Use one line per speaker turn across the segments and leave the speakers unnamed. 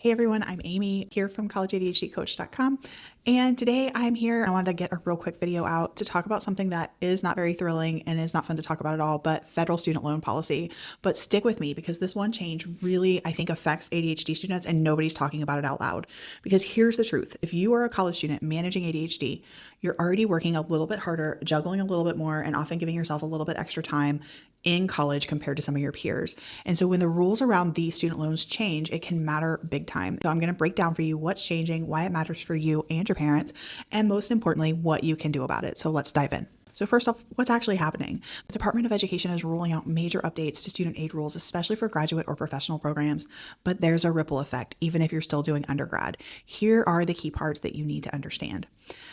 Hey everyone, I'm Amy here from collegeadhdcoach.com, and today I'm here. I wanted to get a real quick video out to talk about something that is not very thrilling and is not fun to talk about at all, but federal student loan policy. But stick with me because this one change really, I think, affects ADHD students and nobody's talking about it out loud. Because here's the truth. If you are a college student managing ADHD, you're already working a little bit harder, juggling a little bit more, and often giving yourself a little bit extra time in college compared to some of your peers. And so when the rules around these student loans change, it can matter big time. So I'm going to break down for you what's changing, why it matters for you and your parents, and most importantly, what you can do about it. So let's dive in. So first off, what's actually happening? The Department of Education is rolling out major updates to student aid rules, especially for graduate or professional programs, but there's a ripple effect, even if you're still doing undergrad. Here are the key parts that you need to understand.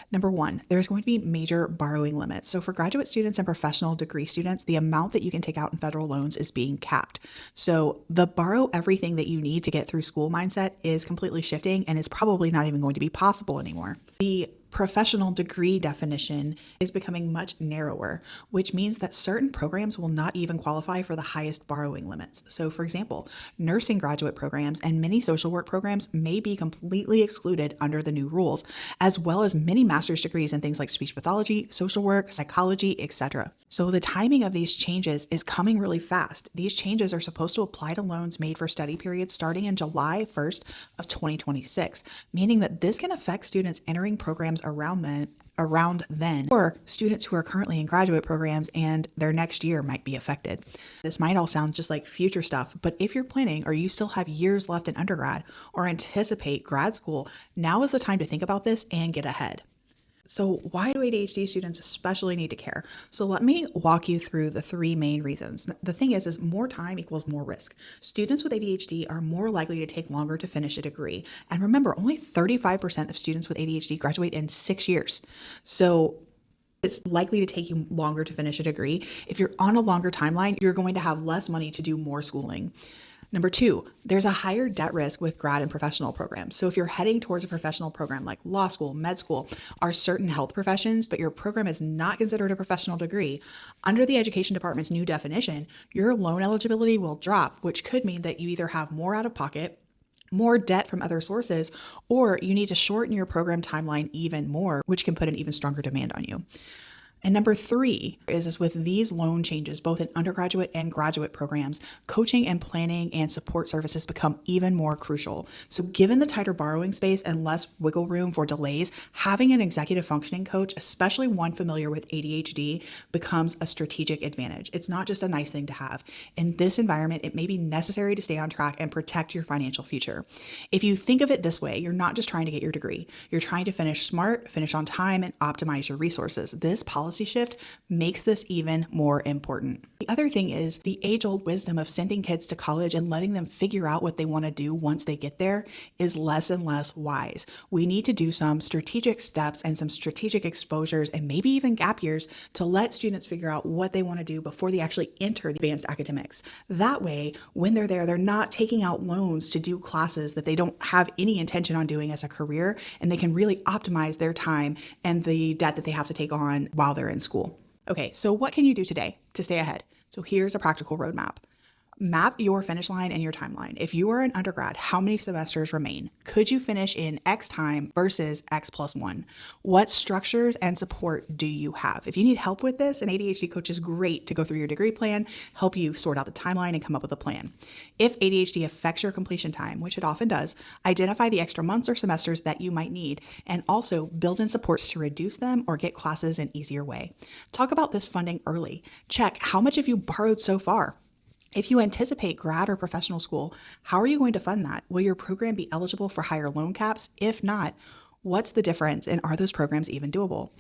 Number one, there's going to be major borrowing limits. So for graduate students and professional degree students, the amount that you can take out in federal loans is being capped. So the borrow everything that you need to get through school mindset is completely shifting and is probably not even going to be possible anymore. The professional degree definition is becoming much narrower, which means that certain programs will not even qualify for the highest borrowing limits. So for example, nursing graduate programs and many social work programs may be completely excluded under the new rules, as well as many master's degrees in things like speech pathology, social work, psychology, etc. So the timing of these changes is coming really fast. These changes are supposed to apply to loans made for study periods starting in July 1st of 2026, meaning that this can affect students entering programs around then, or students who are currently in graduate programs and their next year might be affected. This might all sound just like future stuff, but if you're planning or you still have years left in undergrad or anticipate grad school, now is the time to think about this and get ahead. So why do ADHD students especially need to care? So let me walk you through the three main reasons. The thing is more time equals more risk. Students with ADHD are more likely to take longer to finish a degree. And remember, only 35% of students with ADHD graduate in 6 years. So it's likely to take you longer to finish a degree. If you're on a longer timeline, you're going to have less money to do more schooling. Number two, there's a higher debt risk with grad and professional programs. So if you're heading towards a professional program like law school, med school, or certain health professions, but your program is not considered a professional degree, under the Education Department's new definition, your loan eligibility will drop, which could mean that you either have more out of pocket, more debt from other sources, or you need to shorten your program timeline even more, which can put an even stronger demand on you. And number three is with these loan changes, both in undergraduate and graduate programs, coaching and planning and support services become even more crucial. So given the tighter borrowing space and less wiggle room for delays, having an executive functioning coach, especially one familiar with ADHD, becomes a strategic advantage. It's not just a nice thing to have. In this environment, it may be necessary to stay on track and protect your financial future. If you think of it this way, you're not just trying to get your degree. You're trying to finish smart, finish on time, and optimize your resources. This policy shift makes this even more important. The other thing is the age-old wisdom of sending kids to college and letting them figure out what they want to do once they get there is less and less wise. We need to do some strategic steps and some strategic exposures and maybe even gap years to let students figure out what they want to do before they actually enter the advanced academics. That way, when they're there, they're not taking out loans to do classes that they don't have any intention on doing as a career, and they can really optimize their time and the debt that they have to take on while they're in school. Okay, so what can you do today to stay ahead? So here's a practical roadmap. Map your finish line and your timeline. If you are an undergrad, how many semesters remain? Could you finish in X time versus X plus 1? What structures and support do you have? If you need help with this, an ADHD coach is great to go through your degree plan, help you sort out the timeline and come up with a plan. If ADHD affects your completion time, which it often does, identify the extra months or semesters that you might need, and also build in supports to reduce them or get classes an easier way. Talk about this funding early. Check how much have you borrowed so far? If you anticipate grad or professional school, how are you going to fund that? Will your program be eligible for higher loan caps? If not, what's the difference and are those programs even doable?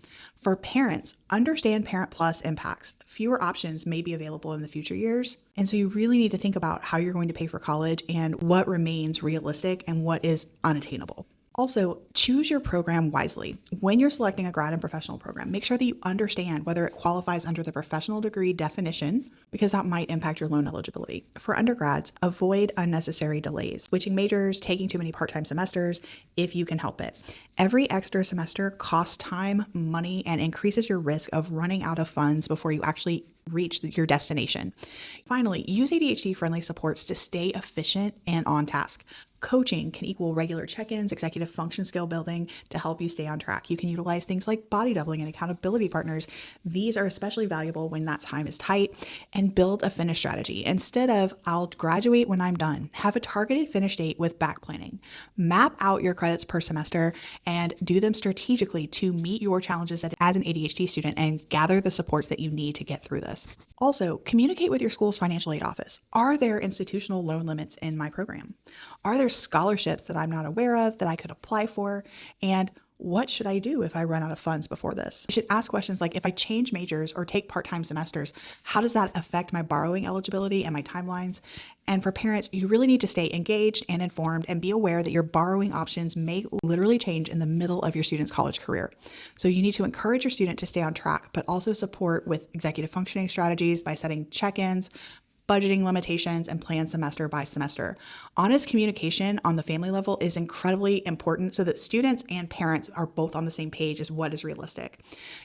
For parents, understand Parent Plus impacts. Fewer options may be available in the future years. And so you really need to think about how you're going to pay for college and what remains realistic and what is unattainable. Also, choose your program wisely. When you're selecting a grad and professional program, make sure that you understand whether it qualifies under the professional degree definition because that might impact your loan eligibility. For undergrads, avoid unnecessary delays, switching majors, taking too many part-time semesters if you can help it. Every extra semester costs time, money, and increases your risk of running out of funds before you actually reach your destination. Finally, use ADHD-friendly supports to stay efficient and on task. Coaching can equal regular check-ins, executive function skill building to help you stay on track. You can utilize things like body doubling and accountability partners. These are especially valuable when that time is tight. And build a finish strategy. Instead of, I'll graduate when I'm done, have a targeted finish date with back planning. Map out your credits per semester and do them strategically to meet your challenges as an ADHD student and gather the supports that you need to get through this. Also, communicate with your school's financial aid office. Are there institutional loan limits in my program? Are there scholarships that I'm not aware of that I could apply for? And what should I do if I run out of funds before this? You should ask questions like, if I change majors or take part-time semesters, how does that affect my borrowing eligibility and my timelines? And for parents, you really need to stay engaged and informed and be aware that your borrowing options may literally change in the middle of your student's college career. So you need to encourage your student to stay on track, but also support with executive functioning strategies by setting check-ins, budgeting limitations, and plan semester by semester. Honest communication on the family level is incredibly important so that students and parents are both on the same page as what is realistic.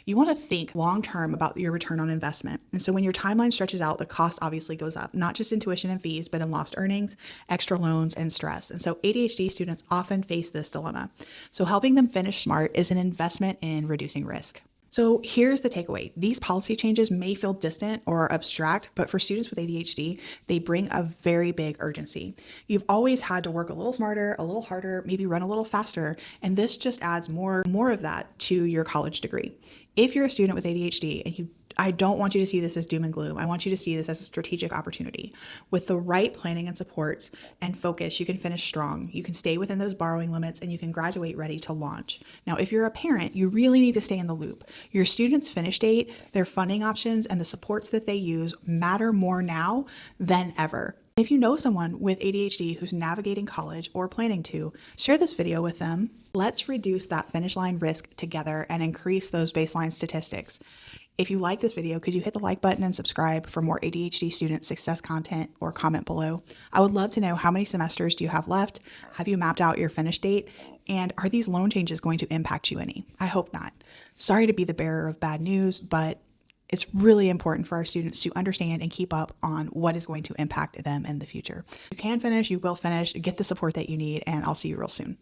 You want to think long-term about your return on investment. And so when your timeline stretches out, the cost obviously goes up, not just in tuition and fees, but in lost earnings, extra loans, and stress. And so ADHD students often face this dilemma. So helping them finish smart is an investment in reducing risk. So here's the takeaway. These policy changes may feel distant or abstract, but for students with ADHD, they bring a very big urgency. You've always had to work a little smarter, a little harder, maybe run a little faster, and this just adds more of that to your college degree. If you're a student with ADHD and I don't want you to see this as doom and gloom. I want you to see this as a strategic opportunity. With the right planning and supports and focus, you can finish strong. You can stay within those borrowing limits and you can graduate ready to launch. Now, if you're a parent, you really need to stay in the loop. Your student's finish date, their funding options, and the supports that they use matter more now than ever. If you know someone with ADHD who's navigating college or planning to, share this video with them. Let's reduce that finish line risk together and increase those baseline statistics. If you like this video, could you hit the like button and subscribe for more ADHD student success content, or comment below? I would love to know, how many semesters do you have left? Have you mapped out your finish date? And are these loan changes going to impact you any? I hope not. Sorry to be the bearer of bad news, but it's really important for our students to understand and keep up on what is going to impact them in the future. You can finish, you will finish, get the support that you need, and I'll see you real soon.